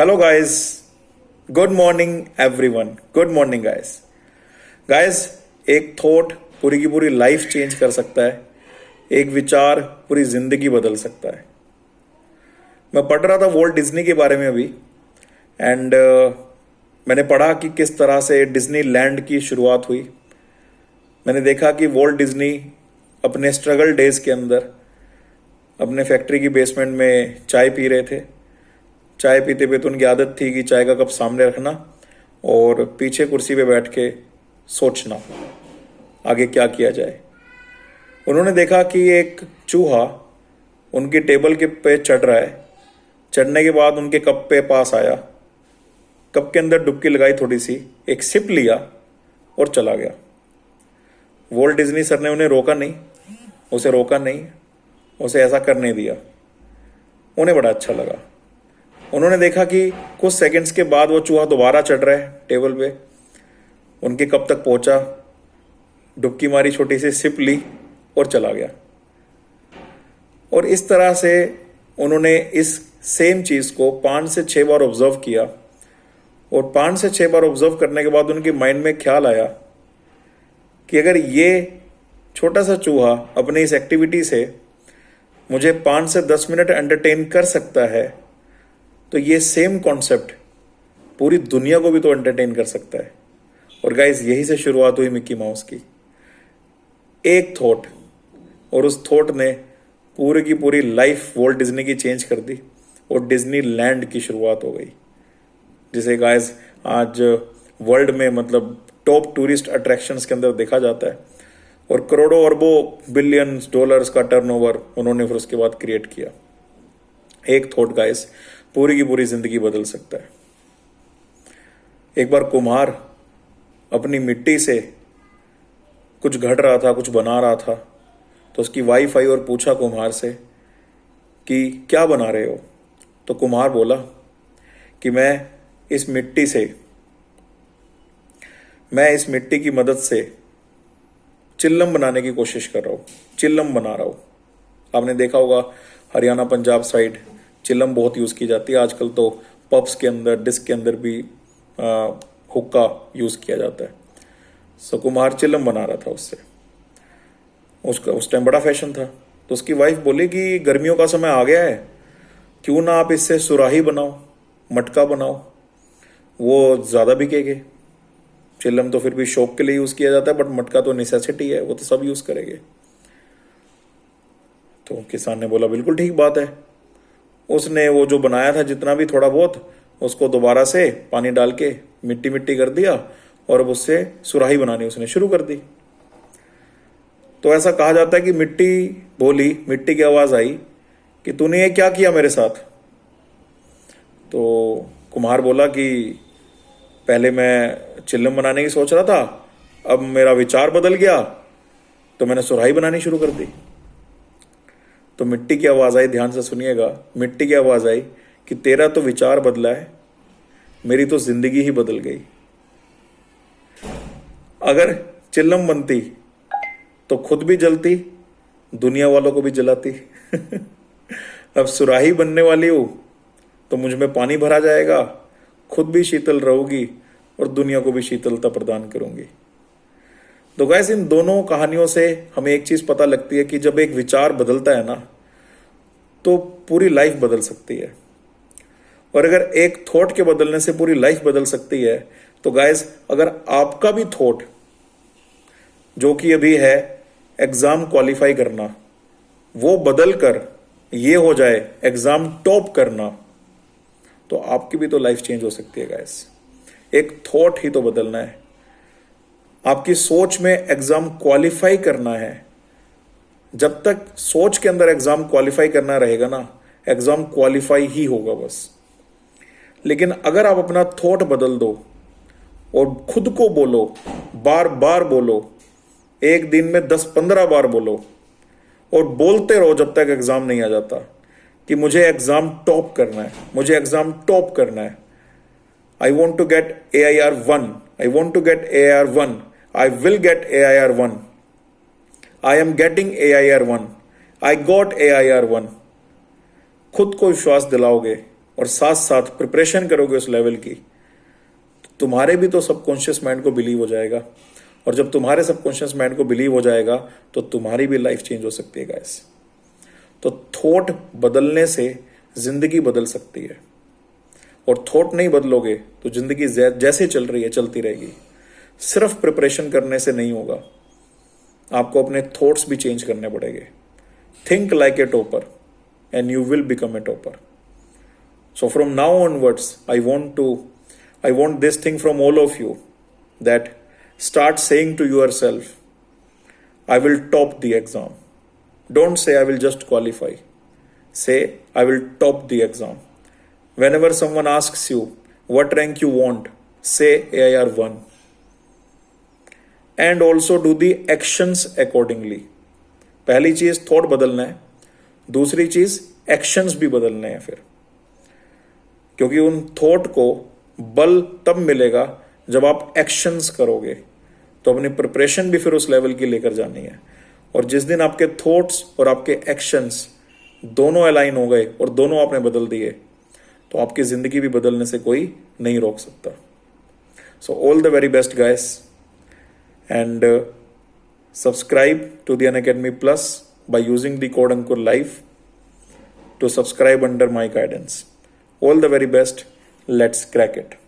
Hello guys, good morning everyone, good morning guys. Guys, एक thought पूरी की पूरी लाइफ चेंज कर सकता है। एक विचार पूरी जिंदगी बदल सकता है। मैं पढ़ रहा था वॉल्ट डिज्नी के बारे में अभी, एंड मैंने पढ़ा कि किस तरह से डिज्नी लैंड की शुरुआत हुई। मैंने देखा कि वॉल्ट डिज्नी अपने स्ट्रगल डेज के अंदर अपने फैक्ट्री की बेसमेंट में चाय पी रहे थे। चाय पीते पीते उनकी आदत थी कि चाय का कप सामने रखना और पीछे कुर्सी पे बैठ के सोचना आगे क्या किया जाए। उन्होंने देखा कि एक चूहा उनकी टेबल के पे चढ़ रहा है। चढ़ने के बाद उनके कप पे पास आया, कप के अंदर डुबकी लगाई, थोड़ी सी एक सिप लिया और चला गया। वॉल्ट डिज्नी सर ने उन्हें रोका नहीं, उसे ऐसा करने दिया। उन्हें बड़ा अच्छा लगा। उन्होंने देखा कि कुछ सेकंड्स के बाद वो चूहा दोबारा चढ़ रहा है टेबल पे। उनके कप तक पहुंचा, डुबकी मारी, छोटी सी सिप ली और चला गया। और इस तरह से उन्होंने इस सेम चीज को 5 से 6 बार ऑब्जर्व किया। और 5 से 6 बार ऑब्जर्व करने के बाद उनके माइंड में ख्याल आया कि अगर ये छोटा सा चूहा अपनी इस एक्टिविटी से मुझे 5 से 10 मिनट एंटरटेन कर सकता है, तो ये सेम कॉन्सेप्ट पूरी दुनिया को भी तो एंटरटेन कर सकता है। और गाइस, यही से शुरुआत हुई मिक्की माउस की। एक थॉट, और उस थॉट ने पूरी की पूरी लाइफ वॉल्ट डिज्नी की चेंज कर दी और डिज्नी लैंड की शुरुआत हो गई, जिसे गाइस आज वर्ल्ड में मतलब टॉप टूरिस्ट अट्रैक्शंस के अंदर देखा जाता है। और करोड़ों अरबों बिलियंस डॉलर्स का टर्नओवर उन्होंने फिर उसके बाद क्रिएट किया। एक थॉट गाइस पूरी की पूरी जिंदगी बदल सकता है। एक बार कुम्हार अपनी मिट्टी से कुछ घड़ रहा था, कुछ बना रहा था, तो उसकी वाइफ आई और पूछा कुम्हार से कि क्या बना रहे हो। तो कुम्हार बोला कि मैं इस मिट्टी की मदद से चिल्लम बनाने की कोशिश कर रहा हूं, चिल्लम बना रहा हूं। आपने देखा होगा हरियाणा पंजाब साइड चिल्लम बहुत यूज की जाती है। आजकल तो पब्स के अंदर, डिस्क के अंदर भी हुक्का यूज किया जाता है। सो कुम्हार चिल्लम बना रहा था उससे। उसका उस टाइम बड़ा फैशन था। तो उसकी वाइफ बोली कि गर्मियों का समय आ गया है, क्यों ना आप इससे सुराही बनाओ, मटका बनाओ, वो ज्यादा बिकेगे। चिल्लम तो फिर भी शौक के लिए यूज किया जाता है, बट मटका तो नेसेसिटी है, वो तो सब यूज करेंगे। तो किसान ने बोला बिल्कुल ठीक बात है। उसने वो जो बनाया था जितना भी थोड़ा बहुत, उसको दोबारा से पानी डाल के मिट्टी मिट्टी कर दिया और अब उससे सुराही बनानी उसने शुरू कर दी। तो ऐसा कहा जाता है कि मिट्टी बोली, मिट्टी की आवाज आई कि तूने ये क्या किया मेरे साथ। तो कुम्हार बोला कि पहले मैं चिल्लम बनाने की सोच रहा था, अब मेरा विचार बदल गया तो मैंने सुराही बनानी शुरू कर दी। तो मिट्टी की आवाज आई, ध्यान से सुनिएगा, मिट्टी की आवाज आई कि तेरा तो विचार बदला है, मेरी तो जिंदगी ही बदल गई। अगर चिल्लम बनती तो खुद भी जलती, दुनिया वालों को भी जलाती। अब सुराही बनने वाली हूं तो मुझ में पानी भरा जाएगा, खुद भी शीतल रहूंगी और दुनिया को भी शीतलता प्रदान करूंगी। तो गैस, इन दोनों कहानियों से हमें एक चीज पता लगती है कि जब एक विचार बदलता है ना, तो पूरी लाइफ बदल सकती है। और अगर एक थॉट के बदलने से पूरी लाइफ बदल सकती है, तो गाइस अगर आपका भी थॉट जो कि अभी है एग्जाम क्वालिफाई करना, वो बदल कर ये हो जाए एग्जाम टॉप करना, तो आपकी भी तो लाइफ चेंज हो सकती है गाइस। एक थॉट ही तो बदलना है। आपकी सोच में एग्जाम क्वालिफाई करना है। जब तक सोच के अंदर एग्जाम क्वालिफाई करना रहेगा ना, एग्जाम क्वालिफाई ही होगा बस। लेकिन अगर आप अपना थॉट बदल दो और खुद को बोलो, बार बार बोलो, एक दिन में 10-15 बार बोलो और बोलते रहो जब तक एग्जाम नहीं आ जाता कि मुझे एग्जाम टॉप करना है, मुझे एग्जाम टॉप करना है। I want to get AIR 1. I want to get AIR 1. I will get AIR 1. I am getting AIR 1. I got AIR 1. खुद को विश्वास दिलाओगे और साथ साथ प्रिपरेशन करोगे उस लेवल की, तो तुम्हारे भी तो सबकॉन्शियस माइंड को बिलीव हो जाएगा, और जब तुम्हारे सबकॉन्शियस माइंड को बिलीव हो जाएगा तो तुम्हारी भी लाइफ चेंज हो सकती है गाइस। तो थॉट बदलने से जिंदगी बदल सकती है, और थॉट नहीं बदलोगे तो जिंदगी जैसे चल रही है चलती रहेगी। सिर्फ प्रिपरेशन करने से नहीं होगा, आपको अपने थॉट्स भी चेंज करने पड़ेंगे। Think like a topper and you will become a topper. So from now onwards I want this thing from all of you, that start saying to yourself, I will top the exam. Don't say I will just qualify. Say I will top the exam. Whenever someone asks you what rank you want, say AIR1. And also do the actions accordingly. पहली चीज thought बदलना है, दूसरी चीज actions भी बदलने हैं फिर, क्योंकि उन थॉट को बल तब मिलेगा जब आप एक्शंस करोगे। तो अपनी प्रिपरेशन भी फिर उस लेवल की लेकर जानी है, और जिस दिन आपके थॉट्स और आपके एक्शंस दोनों अलाइन हो गए और दोनों आपने बदल दिए, तो आपकी जिंदगी भी बदलने से कोई नहीं रोक सकता। So all the very best guys, and subscribe to the Unacademy Plus by using the code Ankur live to subscribe under my guidance. All the very best. Let's crack it.